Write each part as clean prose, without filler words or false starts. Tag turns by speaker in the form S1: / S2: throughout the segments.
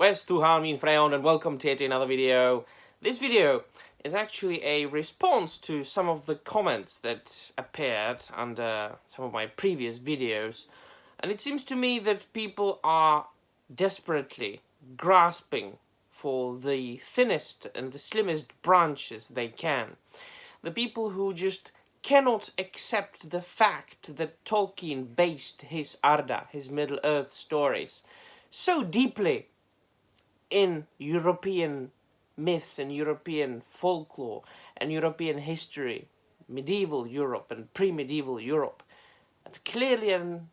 S1: Where's Tuhan min Freon, and welcome to yet another video. This video is actually a response to some of the comments that appeared under some of my previous videos, and it seems to me that people are desperately grasping for the thinnest and the slimmest branches they can. The people who just cannot accept the fact that Tolkien based his Arda, his Middle-earth stories, so deeply in European myths and European folklore and European history, medieval Europe and pre-medieval Europe, and clearly and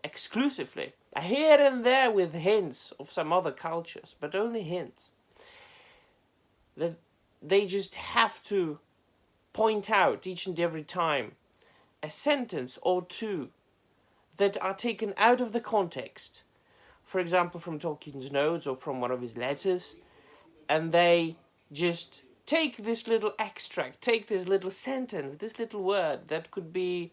S1: exclusively, here and there with hints of some other cultures, but only hints, that they just have to point out each and every time a sentence or two that are taken out of the context, for example from Tolkien's notes or from one of his letters, and they just take this little extract, take this little sentence, this little word that could be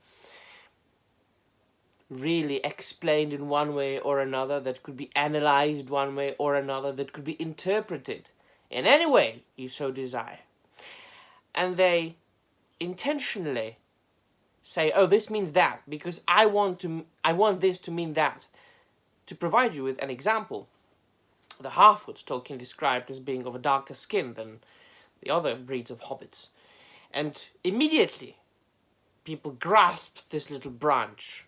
S1: really explained in one way or another, that could be analyzed one way or another, that could be interpreted in any way you so desire. And they intentionally say, oh, this means that, because I want this to mean that. To provide you with an example, the Harfoots Tolkien described as being of a darker skin than the other breeds of hobbits. And immediately people grasped this little branch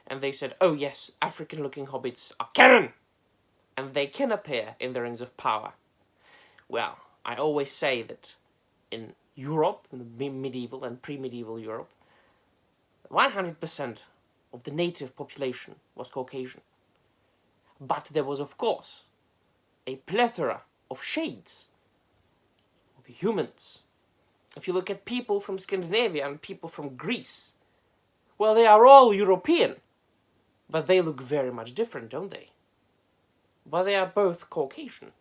S1: and they said, oh yes, African-looking hobbits are canon! And they can appear in the Rings of Power. Well, I always say that in Europe, in the medieval and pre-medieval Europe, 100% of the native population was Caucasian. But there was, of course, a plethora of shades of humans. If you look at people from Scandinavia and people from Greece, well, they are all European, but they look very much different, don't they? But they are both Caucasian.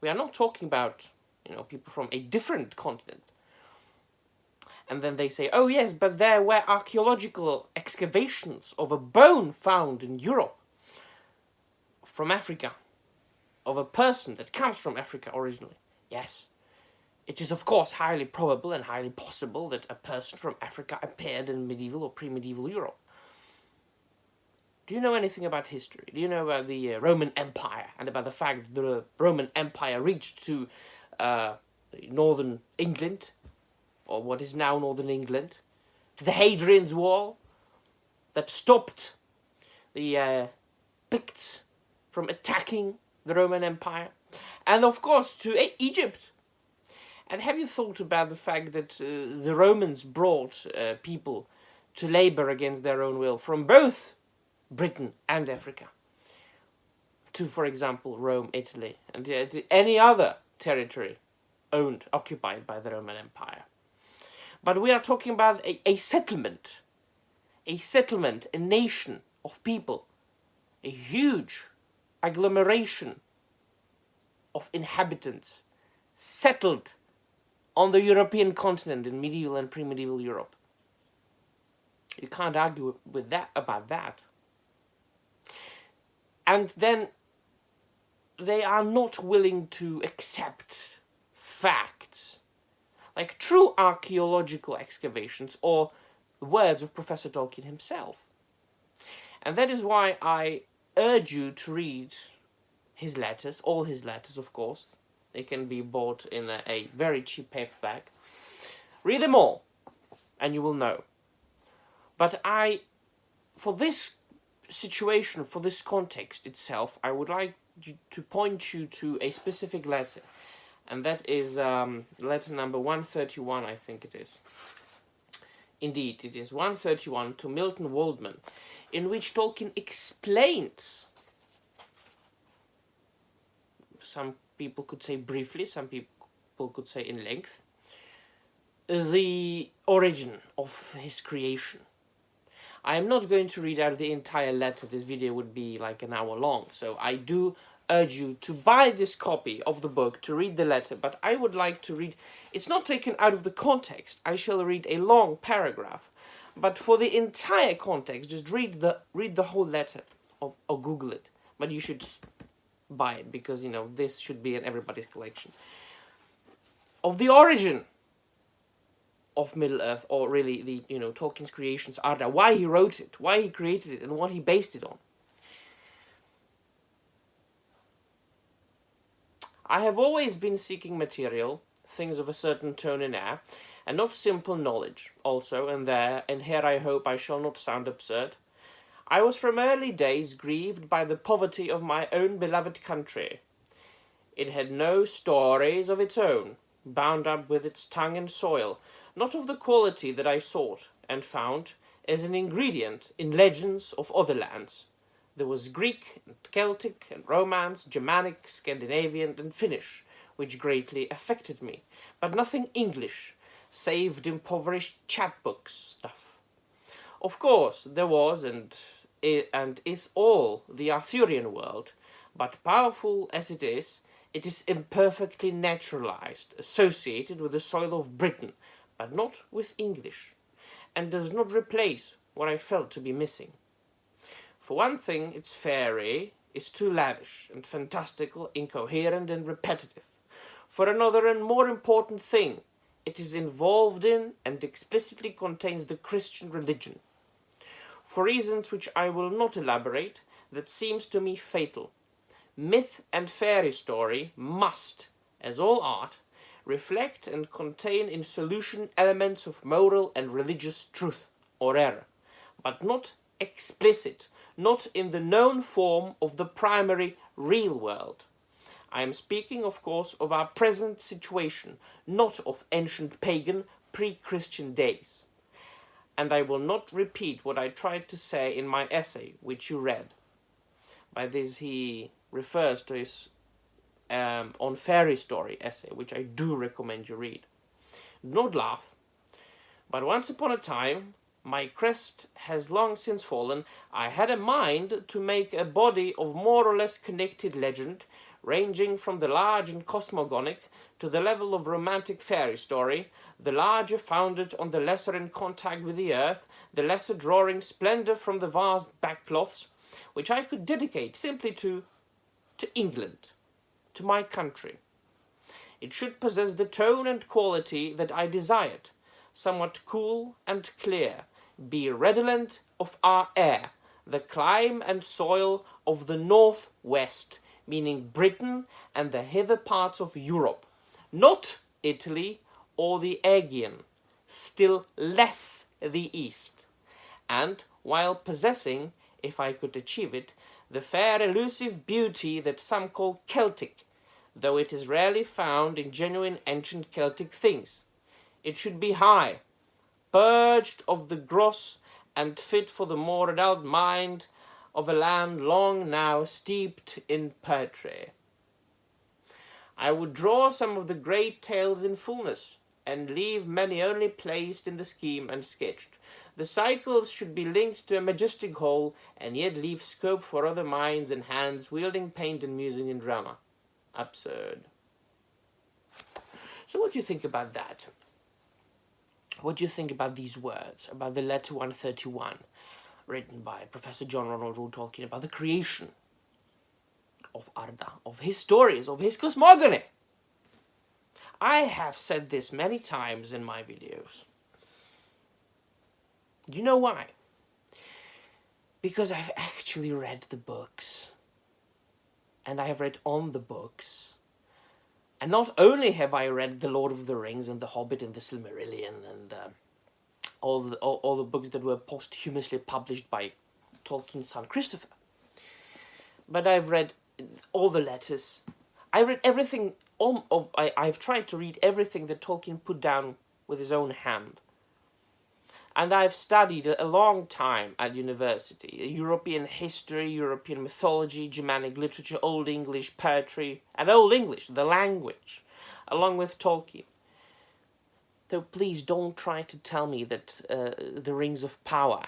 S1: We are not talking about, people from a different continent. And then they say, oh yes, but there were archaeological excavations of a bone found in Europe, from Africa, of a person that comes from Africa originally. Yes, it is of course highly probable and highly possible that a person from Africa appeared in medieval or pre-medieval Europe. Do you know anything about history? Do you know about the Roman Empire and about the fact that the Roman Empire reached to northern England, or what is now northern England, to the Hadrian's Wall, that stopped the Picts from attacking the Roman Empire, and of course to Egypt? And have you thought about the fact that the Romans brought people to labor against their own will from both Britain and Africa to, for example, Rome, Italy, and any other territory occupied by the Roman Empire? But we are talking about a settlement, a nation of people, a huge agglomeration of inhabitants settled on the European continent in medieval and pre-medieval Europe. You can't argue with that about that. And then they are not willing to accept facts, like true archaeological excavations or the words of Professor Tolkien himself. And that is why I urge you to read his letters, all his letters, of course. They can be bought in a very cheap paperback. Read them all, and you will know. But for this situation, for this context itself, I would like to point you to a specific letter. And that is letter number 131, I think it is. Indeed, it is 131 to Milton Waldman, in which Tolkien explains, some people could say briefly, some people could say in length, the origin of his creation. I am not going to read out the entire letter. This video would be like an hour long, so I do urge you to buy this copy of the book to read the letter, but I would like to read, it's not taken out of the context. I shall read a long paragraph, but for the entire context, just read the whole letter or Google it. But you should buy it, because, this should be in everybody's collection. Of the origin of Middle-earth, or really the, Tolkien's creations, Arda, why he wrote it, why he created it, and what he based it on. I have always been seeking material, things of a certain tone and air, and not simple knowledge. Also, and here I hope I shall not sound absurd, I was from early days grieved by the poverty of my own beloved country. It had no stories of its own, bound up with its tongue and soil, not of the quality that I sought and found as an ingredient in legends of other lands. There was Greek and Celtic and Romance, Germanic, Scandinavian and Finnish, which greatly affected me, but nothing English, save impoverished chapbooks stuff. Of course, there was and is all the Arthurian world, but powerful as it is imperfectly naturalized, associated with the soil of Britain, but not with English, and does not replace what I felt to be missing. For one thing, its fairy is too lavish and fantastical, incoherent and repetitive. For another and more important thing, it is involved in and explicitly contains the Christian religion. For reasons which I will not elaborate, that seems to me fatal. Myth and fairy story must, as all art, reflect and contain in solution elements of moral and religious truth or error, but not explicit, not in the known form of the primary real world. I am speaking, of course, of our present situation, not of ancient pagan, pre-Christian days. And I will not repeat what I tried to say in my essay, which you read. By this he refers to his on fairy story essay, which I do recommend you read. Do not laugh, but once upon a time, my crest has long since fallen, I had a mind to make a body of more or less connected legend, ranging from the large and cosmogonic to the level of romantic fairy story, the larger founded on the lesser in contact with the earth, the lesser drawing splendor from the vast backcloths, which I could dedicate simply to England, to my country. It should possess the tone and quality that I desired, somewhat cool and clear, be redolent of our air, the clime and soil of the north-west, meaning Britain and the hither parts of Europe, not Italy or the Aegean, still less the east, and while possessing, if I could achieve it, the fair elusive beauty that some call Celtic, though it is rarely found in genuine ancient Celtic things. It should be high, purged of the gross, and fit for the more adult mind of a land long now steeped in poetry. I would draw some of the great tales in fullness, and leave many only placed in the scheme and sketched. The cycles should be linked to a majestic whole, and yet leave scope for other minds and hands wielding paint and music and drama. Absurd. So what do you think about that? What do you think about these words, about the letter 131, written by Professor John Ronald Reuel Tolkien, about the creation of Arda, of his stories, of his cosmogony? I have said this many times in my videos. Do you know why? Because I've actually read the books. And I have read on the books. And not only have I read The Lord of the Rings and The Hobbit and The Silmarillion and all the books that were posthumously published by Tolkien's son Christopher, but I've read all the letters. I read everything. I've tried to read everything that Tolkien put down with his own hand. And I've studied a long time at university, European history, European mythology, Germanic literature, Old English poetry, and Old English, the language, along with Tolkien. So please don't try to tell me that the Rings of Power,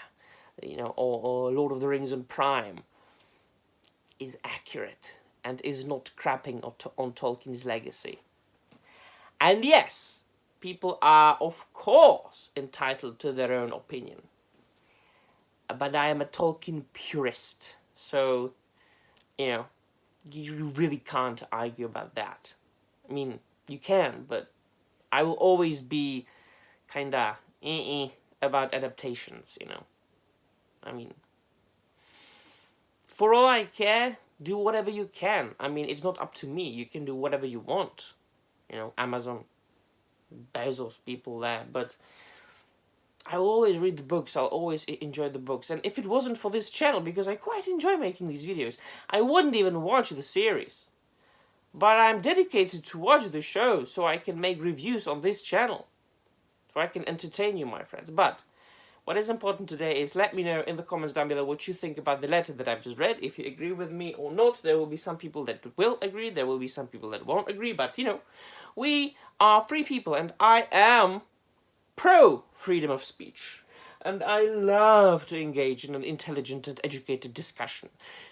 S1: or Lord of the Rings and Prime is accurate and is not crapping on Tolkien's legacy. And yes, people are, of course, entitled to their own opinion. But I am a Tolkien purist. So, you really can't argue about that. I mean, you can, but I will always be kinda about adaptations, you know. I mean, for all I care, do whatever you can. I mean, it's not up to me. You can do whatever you want. You know, Amazon, Bezos, people there. But I will always read the books. I'll always enjoy the books. And if it wasn't for this channel, because I quite enjoy making these videos, I wouldn't even watch the series. But I'm dedicated to watch the show so I can make reviews on this channel. So I can entertain you, my friends. But what is important today is let me know in the comments down below what you think about the letter that I've just read. If you agree with me or not, there will be some people that will agree, there will be some people that won't agree, but you know, we are free people and I am pro freedom of speech. And I love to engage in an intelligent and educated discussion.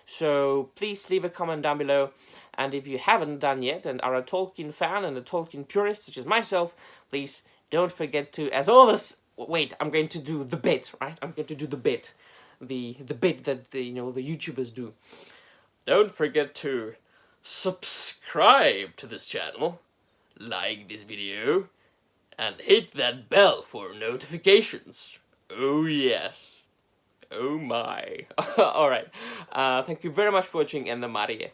S1: So please leave a comment down below. And if you haven't done yet and are a Tolkien fan and a Tolkien purist such as myself, please don't forget to, as all this... Wait, I'm going to do the bit, right? I'm going to do the bit. The bit that the YouTubers do. Don't forget to subscribe to this channel, like this video, and hit that bell for notifications. Oh yes. Oh my. Alright. Thank you very much for watching, and the Marie.